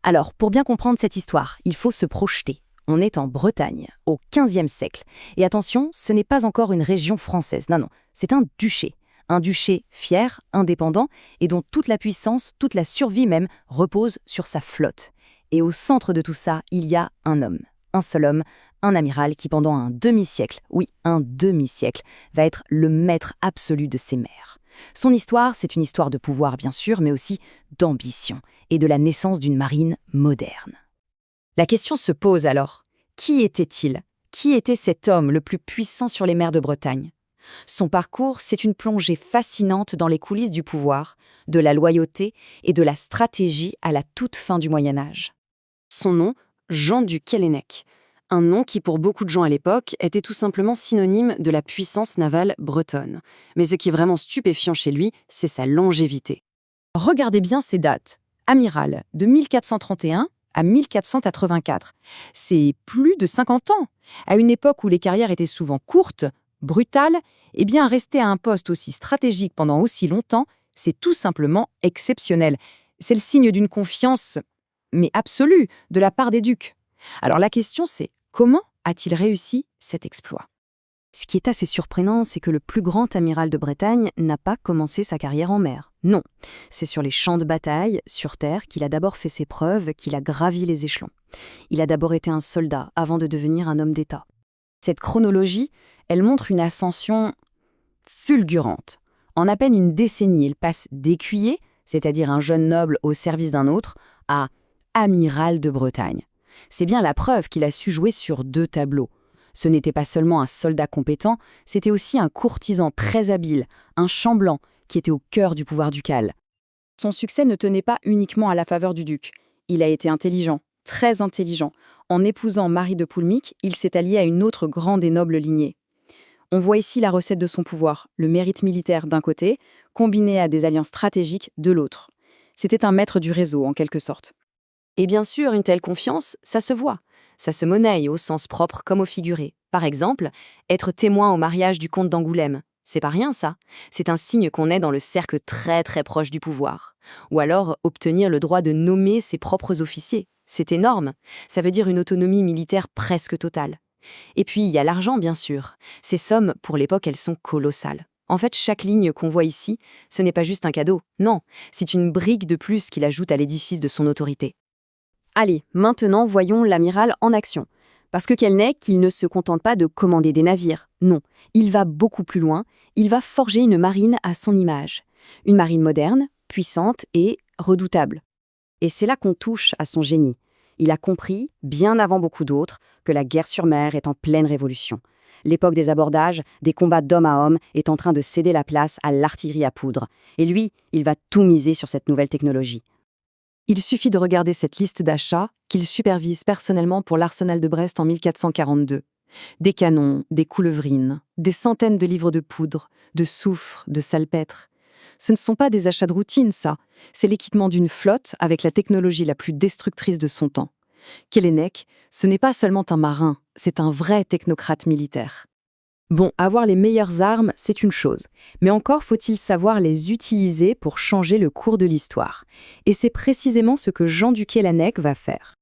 Alors, pour bien comprendre cette histoire, il faut se projeter. On est en Bretagne, au XVe siècle. Et attention, ce n'est pas encore une région française, non, c'est un duché. Un duché fier, indépendant, et dont toute la puissance, toute la survie même, repose sur sa flotte. Et au centre de tout ça, il y a un homme, un seul homme, un amiral qui pendant un demi-siècle, oui, un demi-siècle, va être le maître absolu de ses mers. Son histoire, c'est une histoire de pouvoir bien sûr, mais aussi d'ambition et de la naissance d'une marine moderne. La question se pose alors, qui était-il? Qui était cet homme le plus puissant sur les mers de Bretagne? Son parcours, c'est une plongée fascinante dans les coulisses du pouvoir, de la loyauté et de la stratégie à la toute fin du Moyen-Âge. Son nom, Jean du Quélénec. Un nom qui, pour beaucoup de gens à l'époque, était tout simplement synonyme de la puissance navale bretonne. Mais ce qui est vraiment stupéfiant chez lui, c'est sa longévité. Regardez bien ces dates. Amiral, de 1431 à 1484. C'est plus de 50 ans. À une époque où les carrières étaient souvent courtes, brutales, eh bien rester à un poste aussi stratégique pendant aussi longtemps, c'est tout simplement exceptionnel. C'est le signe d'une confiance, mais absolue, de la part des ducs. Alors la question c'est, comment a-t-il réussi cet exploit? Ce qui est assez surprenant, c'est que le plus grand amiral de Bretagne n'a pas commencé sa carrière en mer. Non, c'est sur les champs de bataille, sur terre, qu'il a d'abord fait ses preuves, qu'il a gravi les échelons. Il a d'abord été un soldat avant de devenir un homme d'État. Cette chronologie, elle montre une ascension fulgurante. En à peine une décennie, il passe d'écuyer, c'est-à-dire un jeune noble au service d'un autre, à amiral de Bretagne. C'est bien la preuve qu'il a su jouer sur deux tableaux. Ce n'était pas seulement un soldat compétent, c'était aussi un courtisan très habile, un chambellan qui était au cœur du pouvoir ducal. Son succès ne tenait pas uniquement à la faveur du duc. Il a été intelligent, très intelligent. En épousant Marie de Poulmic, il s'est allié à une autre grande et noble lignée. On voit ici la recette de son pouvoir, le mérite militaire d'un côté, combiné à des alliances stratégiques de l'autre. C'était un maître du réseau, en quelque sorte. Et bien sûr, une telle confiance, ça se voit. Ça se monnaie au sens propre comme au figuré. Par exemple, être témoin au mariage du comte d'Angoulême. C'est pas rien, ça. C'est un signe qu'on est dans le cercle très très proche du pouvoir. Ou alors, obtenir le droit de nommer ses propres officiers. C'est énorme. Ça veut dire une autonomie militaire presque totale. Et puis, il y a l'argent, bien sûr. Ces sommes, pour l'époque, elles sont colossales. En fait, chaque ligne qu'on voit ici, ce n'est pas juste un cadeau. Non, c'est une brique de plus qu'il ajoute à l'édifice de son autorité. Allez, maintenant, voyons l'amiral en action. Parce que Quélénec, il ne se contente pas de commander des navires. Non, il va beaucoup plus loin. Il va forger une marine à son image. Une marine moderne, puissante et redoutable. Et c'est là qu'on touche à son génie. Il a compris, bien avant beaucoup d'autres, que la guerre sur mer est en pleine révolution. L'époque des abordages, des combats d'homme à homme, est en train de céder la place à l'artillerie à poudre. Et lui, il va tout miser sur cette nouvelle technologie. Il suffit de regarder cette liste d'achats qu'il supervise personnellement pour l'arsenal de Brest en 1442. Des canons, des coulevrines, des centaines de livres de poudre, de soufre, de salpêtre. Ce ne sont pas des achats de routine, ça. C'est l'équipement d'une flotte avec la technologie la plus destructrice de son temps. Quélénec, ce n'est pas seulement un marin, c'est un vrai technocrate militaire. Bon, avoir les meilleures armes, c'est une chose, mais encore faut-il savoir les utiliser pour changer le cours de l'histoire. Et c'est précisément ce que Jean du Quélénec va faire.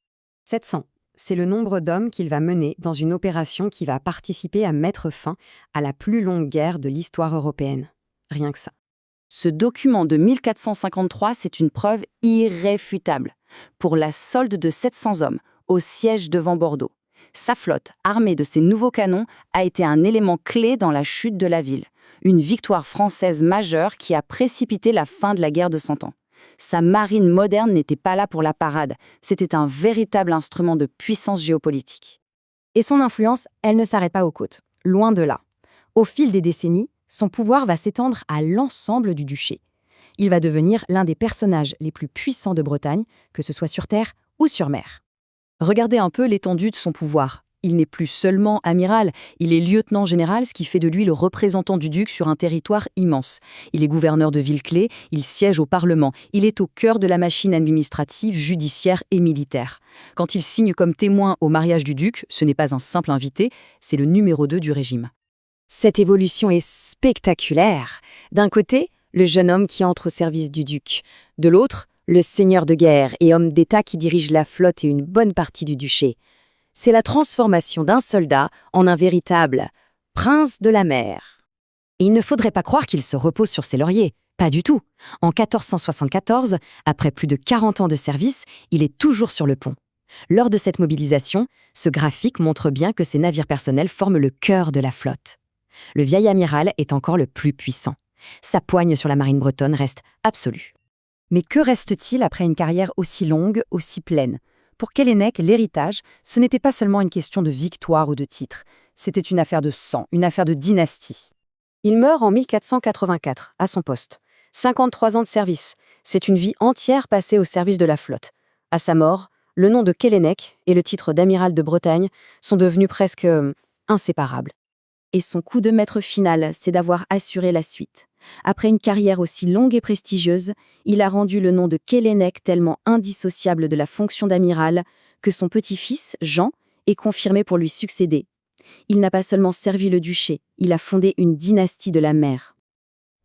700, c'est le nombre d'hommes qu'il va mener dans une opération qui va participer à mettre fin à la plus longue guerre de l'histoire européenne. Rien que ça. Ce document de 1453, c'est une preuve irréfutable pour la solde de 700 hommes au siège devant Bordeaux. Sa flotte, armée de ces nouveaux canons, a été un élément clé dans la chute de la ville. Une victoire française majeure qui a précipité la fin de la guerre de 100 ans. Sa marine moderne n'était pas là pour la parade, c'était un véritable instrument de puissance géopolitique. Et son influence, elle ne s'arrête pas aux côtes, loin de là. Au fil des décennies, son pouvoir va s'étendre à l'ensemble du duché. Il va devenir l'un des personnages les plus puissants de Bretagne, que ce soit sur terre ou sur mer. Regardez un peu l'étendue de son pouvoir. Il n'est plus seulement amiral, il est lieutenant général, ce qui fait de lui le représentant du duc sur un territoire immense. Il est gouverneur de villes clés, il siège au Parlement, il est au cœur de la machine administrative, judiciaire et militaire. Quand il signe comme témoin au mariage du duc, ce n'est pas un simple invité, c'est le numéro 2 du régime. Cette évolution est spectaculaire. D'un côté, le jeune homme qui entre au service du duc. De l'autre, le seigneur de guerre et homme d'État qui dirige la flotte et une bonne partie du duché. C'est la transformation d'un soldat en un véritable prince de la mer. Et il ne faudrait pas croire qu'il se repose sur ses lauriers. Pas du tout. En 1474, après plus de 40 ans de service, il est toujours sur le pont. Lors de cette mobilisation, ce graphique montre bien que ses navires personnels forment le cœur de la flotte. Le vieil amiral est encore le plus puissant. Sa poigne sur la marine bretonne reste absolue. Mais que reste-t-il après une carrière aussi longue, aussi pleine? Pour Kellennec, l'héritage, ce n'était pas seulement une question de victoire ou de titre. C'était une affaire de sang, une affaire de dynastie. Il meurt en 1484, à son poste. 53 ans de service. C'est une vie entière passée au service de la flotte. À sa mort, le nom de Kellennec et le titre d'amiral de Bretagne sont devenus presque inséparables. Et son coup de maître final, c'est d'avoir assuré la suite. Après une carrière aussi longue et prestigieuse, il a rendu le nom de Kellennec tellement indissociable de la fonction d'amiral que son petit-fils, Jean, est confirmé pour lui succéder. Il n'a pas seulement servi le duché, il a fondé une dynastie de la mer.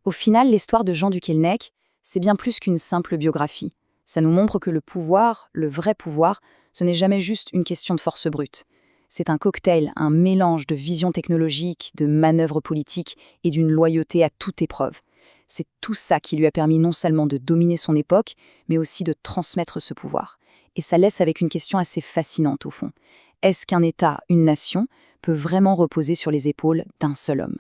Au final, l'histoire de Jean du Kellennec, c'est bien plus qu'une simple biographie. Ça nous montre que le pouvoir, le vrai pouvoir, ce n'est jamais juste une question de force brute. C'est un cocktail, un mélange de vision technologique, de manœuvres politiques et d'une loyauté à toute épreuve. C'est tout ça qui lui a permis non seulement de dominer son époque, mais aussi de transmettre ce pouvoir. Et ça laisse avec une question assez fascinante au fond. Est-ce qu'un État, une nation, peut vraiment reposer sur les épaules d'un seul homme ?